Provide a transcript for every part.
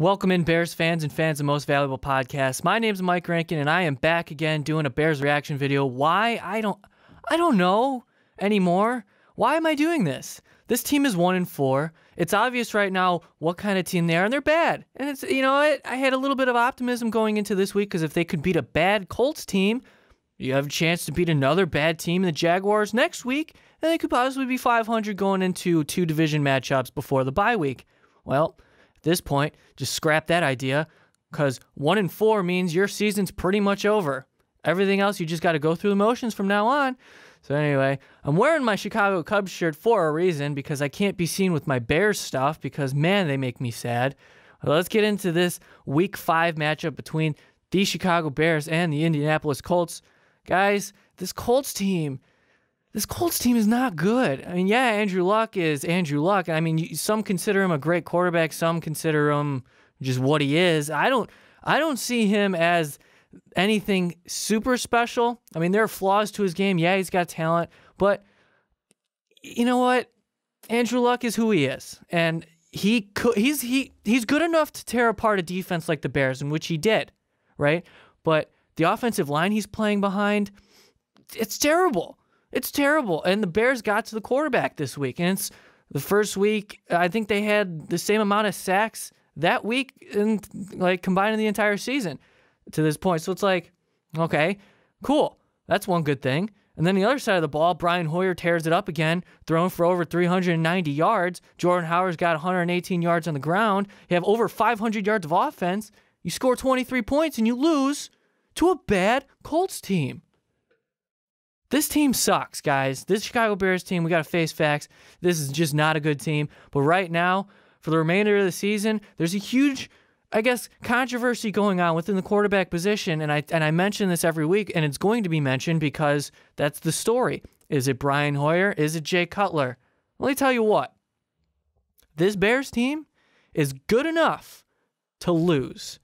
Welcome in, Bears fans and fans of Most Valuable Podcasts. My name's Mike Rankin, and I am back again doing a Bears reaction video. Why? I don't know anymore. Why am I doing this? This team is 1-4. It's obvious right now what kind of team they are, and they're bad. And it's, you know what? I had a little bit of optimism going into this week because if they could beat a bad Colts team, you have a chance to beat another bad team, the Jaguars, next week, and they could possibly be 500 going into 2 division matchups before the bye week. Well, at this point, just scrap that idea because 1-4 means your season's pretty much over. Everything else, you just got to go through the motions from now on. So anyway, I'm wearing my Chicago Cubs shirt for a reason because I can't be seen with my Bears stuff because, man, they make me sad. Well, let's get into this Week 5 matchup between the Chicago Bears and the Indianapolis Colts. Guys, this Colts team is not good. I mean, yeah, Andrew Luck is Andrew Luck. I mean, some consider him a great quarterback. Some consider him just what he is. I don't see him as anything super special. I mean, there are flaws to his game. Yeah, he's got talent. But you know what? Andrew Luck is who he is. And he's good enough to tear apart a defense like the Bears, in which he did, right? But the offensive line he's playing behind, it's terrible. It's terrible. And the Bears got to the quarterback this week. And it's the first week, I think they had the same amount of sacks that week and like combining the entire season to this point. So it's like, okay, cool. That's one good thing. And then the other side of the ball, Brian Hoyer tears it up again, throwing for over 390 yards. Jordan Howard's got 118 yards on the ground. You have over 500 yards of offense. You score 23 points and you lose to a bad Colts team. This team sucks, guys. This Chicago Bears team, we got to face facts. This is just not a good team. But right now, for the remainder of the season, there's a huge, I guess, controversy going on within the quarterback position. And I mention this every week, and it's going to be mentioned because that's the story. Is it Brian Hoyer? Is it Jay Cutler? Let me tell you what. This Bears team is good enough to lose.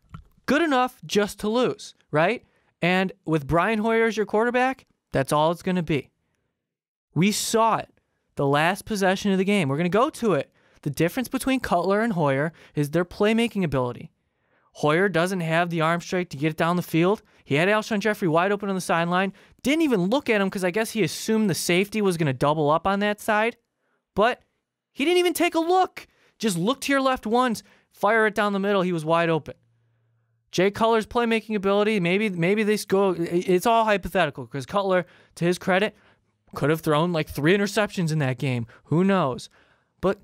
Good enough just to lose, right? And with Brian Hoyer as your quarterback, that's all it's going to be. We saw it the last possession of the game. We're going to go to it. The difference between Cutler and Hoyer is their playmaking ability. Hoyer doesn't have the arm strength to get it down the field. He had Alshon Jeffrey wide open on the sideline. Didn't even look at him because I guess he assumed the safety was going to double up on that side. But he didn't even take a look. Just look to your left once, fire it down the middle. He was wide open. Jay Cutler's playmaking ability, maybe they go, it's all hypothetical because Cutler, to his credit, could have thrown like 3 interceptions in that game. Who knows? But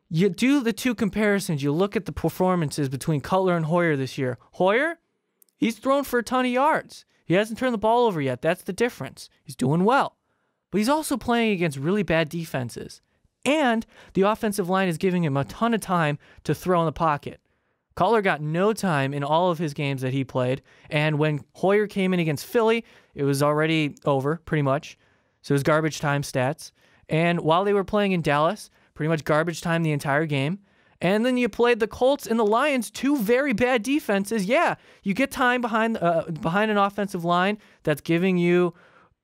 you do the two comparisons. You look at the performances between Cutler and Hoyer this year. Hoyer, he's thrown for a ton of yards. He hasn't turned the ball over yet. That's the difference. He's doing well. But he's also playing against really bad defenses. And the offensive line is giving him a ton of time to throw in the pocket. Cutler got no time in all of his games that he played, and when Hoyer came in against Philly, it was already over, pretty much. So it was garbage time stats. And while they were playing in Dallas, pretty much garbage time the entire game. And then you played the Colts and the Lions, 2 very bad defenses. Yeah, you get time behind an offensive line that's giving you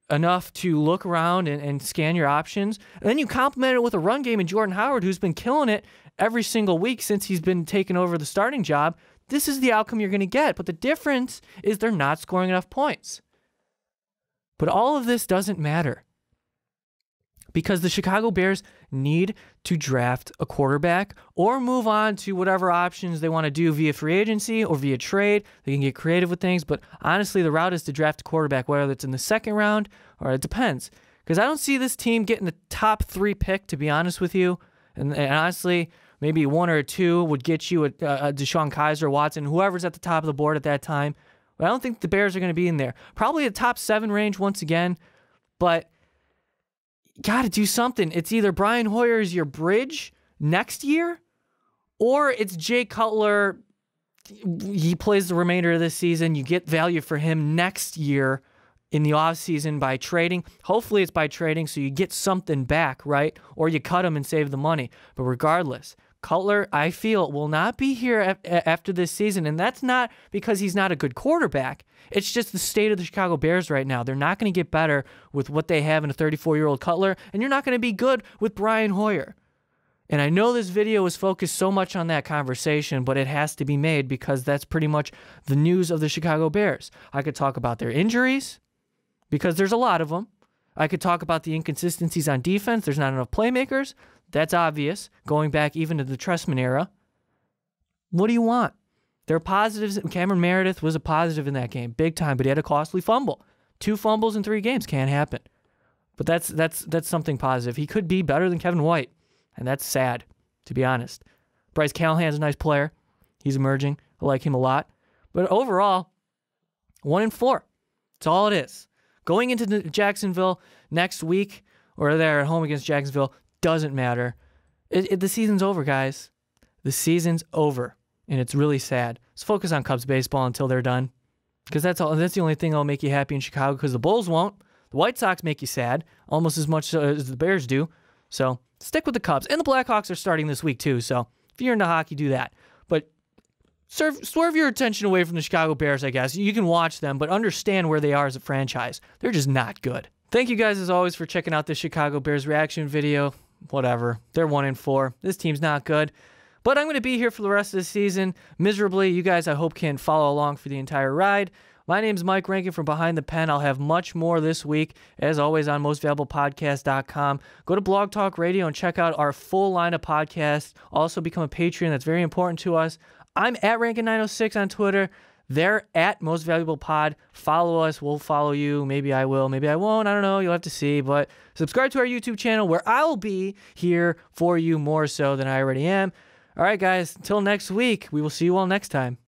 enough to look around and scan your options. And then you complement it with a run game in Jordan Howard, who's been killing it every single week since he's been taking over the starting job. This is the outcome you're going to get. But the difference is they're not scoring enough points. But all of this doesn't matter because the Chicago Bears need to draft a quarterback or move on to whatever options they want to do via free agency or via trade. They can get creative with things, but honestly, the route is to draft a quarterback, whether it's in the second round or it depends. Because I don't see this team getting the top 3 pick, to be honest with you. And honestly, maybe 1 or 2 would get you a Deshaun Kaiser, Watson, whoever's at the top of the board at that time. But I don't think the Bears are going to be in there. Probably a top 7 range once again, but got to do something. It's either Brian Hoyer is your bridge next year, or it's Jay Cutler. He plays the remainder of this season. You get value for him next year in the offseason by trading. Hopefully it's by trading so you get something back, right? Or you cut him and save the money. But regardless, Cutler, I feel, will not be here after this season. And that's not because he's not a good quarterback. It's just the state of the Chicago Bears right now. They're not going to get better with what they have in a 34-year-old Cutler, and you're not going to be good with Brian Hoyer. And I know this video is focused so much on that conversation, but it has to be made because that's pretty much the news of the Chicago Bears. I could talk about their injuries because there's a lot of them. I could talk about the inconsistencies on defense. There's not enough playmakers. That's obvious, going back even to the Trestman era. What do you want? There are positives. Cameron Meredith was a positive in that game, big time, but he had a costly fumble. 2 fumbles in 3 games can't happen. But that's something positive. He could be better than Kevin White, and that's sad, to be honest. Bryce Callahan's a nice player. He's emerging. I like him a lot. But overall, 1-4. That's all it is. Going into Jacksonville next week, or they're at home against Jacksonville, doesn't matter. The season's over, guys. The season's over, and it's really sad. Let's focus on Cubs baseball until they're done, because that's the only thing that'll make you happy in Chicago, because the Bulls won't. The White Sox make you sad, almost as much as the Bears do. So stick with the Cubs. And the Blackhawks are starting this week, too. So if you're into hockey, do that. But swerve your attention away from the Chicago Bears, I guess. You can watch them, but understand where they are as a franchise. They're just not good. Thank you guys, as always, for checking out the Chicago Bears reaction video. Whatever. They're 1-4. This team's not good. But I'm going to be here for the rest of the season miserably. You guys, I hope, can follow along for the entire ride. My name's Mike Rankin from Behind the Pen. I'll have much more this week, as always, on mostvaluablepodcast.com. Go to Blog Talk Radio and check out our full line of podcasts. Also become a Patreon. That's very important to us. I'm at Rankin906 on Twitter. They're at Most Valuable Pod. Follow us. We'll follow you. Maybe I will. Maybe I won't. I don't know. You'll have to see. But subscribe to our YouTube channel, where I'll be here for you more so than I already am. All right, guys. Until next week, we will see you all next time.